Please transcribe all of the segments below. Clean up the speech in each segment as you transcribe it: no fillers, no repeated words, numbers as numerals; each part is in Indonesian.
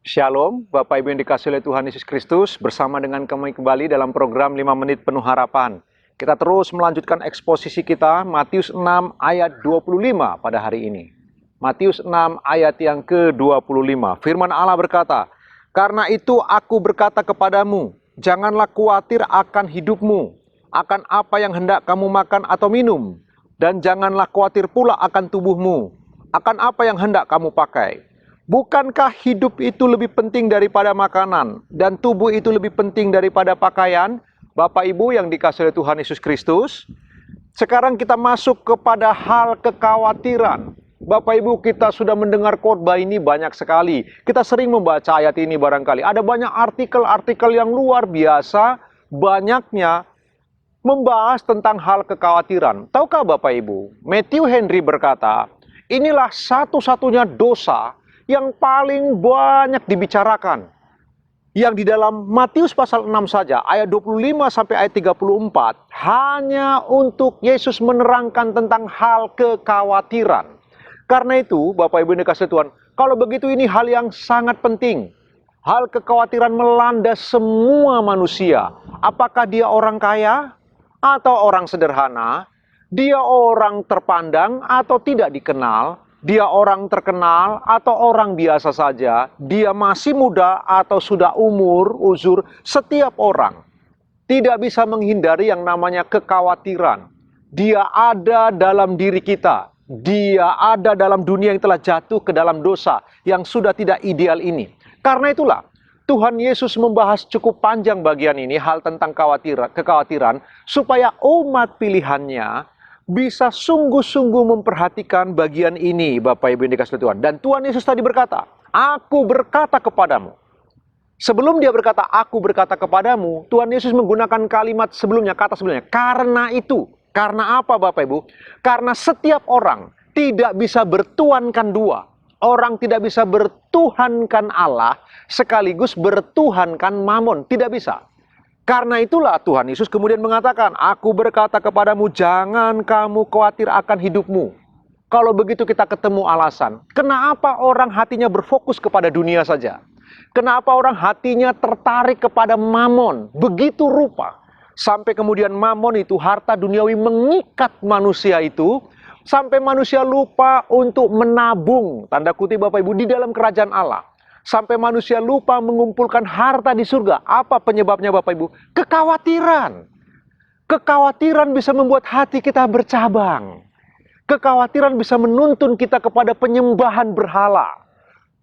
Shalom, Bapak Ibu yang dikasihi oleh Tuhan Yesus Kristus, bersama dengan kami kembali dalam program 5 Menit Penuh Harapan. Kita terus melanjutkan eksposisi kita, Matius 6 ayat 25 pada hari ini. Matius 6 ayat yang ke-25, firman Allah berkata, "Karena itu aku berkata kepadamu, janganlah khawatir akan hidupmu, akan apa yang hendak kamu makan atau minum, dan janganlah khawatir pula akan tubuhmu, akan apa yang hendak kamu pakai. Bukankah hidup itu lebih penting daripada makanan, dan tubuh itu lebih penting daripada pakaian?" Bapak Ibu yang dikasihi oleh Tuhan Yesus Kristus, sekarang kita masuk kepada hal kekhawatiran. Bapak Ibu, kita sudah mendengar khotbah ini banyak sekali. Kita sering membaca ayat ini barangkali. Ada banyak artikel-artikel yang luar biasa, banyaknya membahas tentang hal kekhawatiran. Tahukah Bapak Ibu, Matthew Henry berkata, inilah satu-satunya dosa yang paling banyak dibicarakan. Yang di dalam Matius pasal 6 saja, ayat 25 sampai ayat 34, hanya untuk Yesus menerangkan tentang hal kekhawatiran. Karena itu, Bapak Ibu yang dikasihi Tuhan, kalau begitu ini hal yang sangat penting. Hal kekhawatiran melanda semua manusia. Apakah dia orang kaya atau orang sederhana, dia orang terpandang atau tidak dikenal, dia orang terkenal atau orang biasa saja, dia masih muda atau sudah uzur, setiap orang tidak bisa menghindari yang namanya kekhawatiran. Dia ada dalam diri kita, dia ada dalam dunia yang telah jatuh ke dalam dosa yang sudah tidak ideal ini. Karena itulah Tuhan Yesus membahas cukup panjang bagian ini, hal tentang kekhawatiran, supaya umat pilihannya bisa sungguh-sungguh memperhatikan bagian ini, Bapak Ibu yang dikasihi Tuhan. Dan Tuhan Yesus tadi berkata, aku berkata kepadamu. Sebelum dia berkata, aku berkata kepadamu, Tuhan Yesus menggunakan kalimat sebelumnya, kata sebelumnya, karena itu. Karena apa Bapak Ibu? Karena setiap orang tidak bisa bertuhankan dua. Orang tidak bisa bertuhankan Allah sekaligus bertuhankan mamon. Tidak bisa. Karena itulah Tuhan Yesus kemudian mengatakan, aku berkata kepadamu, jangan kamu khawatir akan hidupmu. Kalau begitu kita ketemu alasan. Kenapa orang hatinya berfokus kepada dunia saja? Kenapa orang hatinya tertarik kepada mamon? Begitu rupa. Sampai kemudian mamon itu, harta duniawi mengikat manusia itu. Sampai manusia lupa untuk menabung, tanda kutip Bapak Ibu, di dalam kerajaan Allah. Sampai manusia lupa mengumpulkan harta di surga. Apa penyebabnya Bapak Ibu? Kekhawatiran. Kekhawatiran bisa membuat hati kita bercabang. Kekhawatiran bisa menuntun kita kepada penyembahan berhala.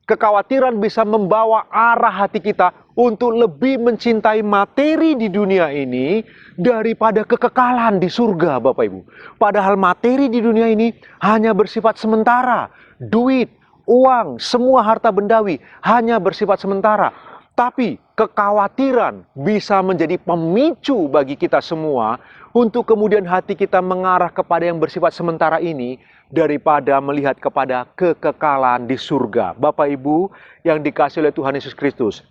Kekhawatiran bisa membawa arah hati kita untuk lebih mencintai materi di dunia ini daripada kekekalan di surga, Bapak Ibu. Padahal materi di dunia ini hanya bersifat sementara. Duit, uang, semua harta bendawi hanya bersifat sementara. Tapi kekhawatiran bisa menjadi pemicu bagi kita semua untuk kemudian hati kita mengarah kepada yang bersifat sementara ini daripada melihat kepada kekekalan di surga. Bapak Ibu yang dikasihi oleh Tuhan Yesus Kristus,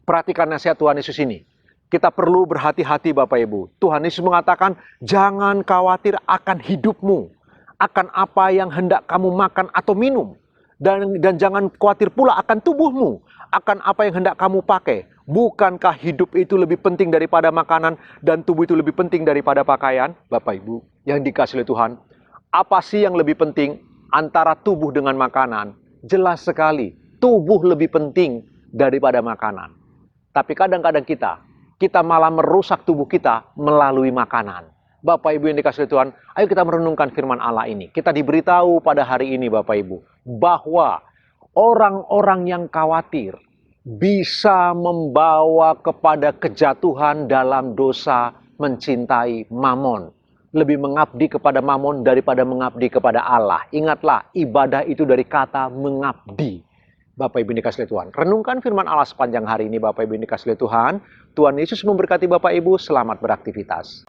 perhatikan nasihat Tuhan Yesus ini. Kita perlu berhati-hati Bapak Ibu. Tuhan Yesus mengatakan, jangan khawatir akan hidupmu, akan apa yang hendak kamu makan atau minum. Dan jangan khawatir pula akan tubuhmu, akan apa yang hendak kamu pakai. Bukankah hidup itu lebih penting daripada makanan, dan tubuh itu lebih penting daripada pakaian? Bapak Ibu yang dikasihi oleh Tuhan, apa sih yang lebih penting antara tubuh dengan makanan? Jelas sekali, tubuh lebih penting daripada makanan. Tapi kadang-kadang kita malah merusak tubuh kita melalui makanan. Bapak Ibu yang dikasihi Tuhan, ayo kita merenungkan firman Allah ini. Kita diberitahu pada hari ini Bapak Ibu, bahwa orang-orang yang khawatir bisa membawa kepada kejatuhan dalam dosa mencintai mamon. Lebih mengabdi kepada mamon daripada mengabdi kepada Allah. Ingatlah, ibadah itu dari kata mengabdi. Bapak Ibu yang dikasihi Tuhan, renungkan firman Allah sepanjang hari ini Bapak Ibu yang dikasihi Tuhan. Tuhan Yesus memberkati Bapak Ibu, selamat beraktivitas.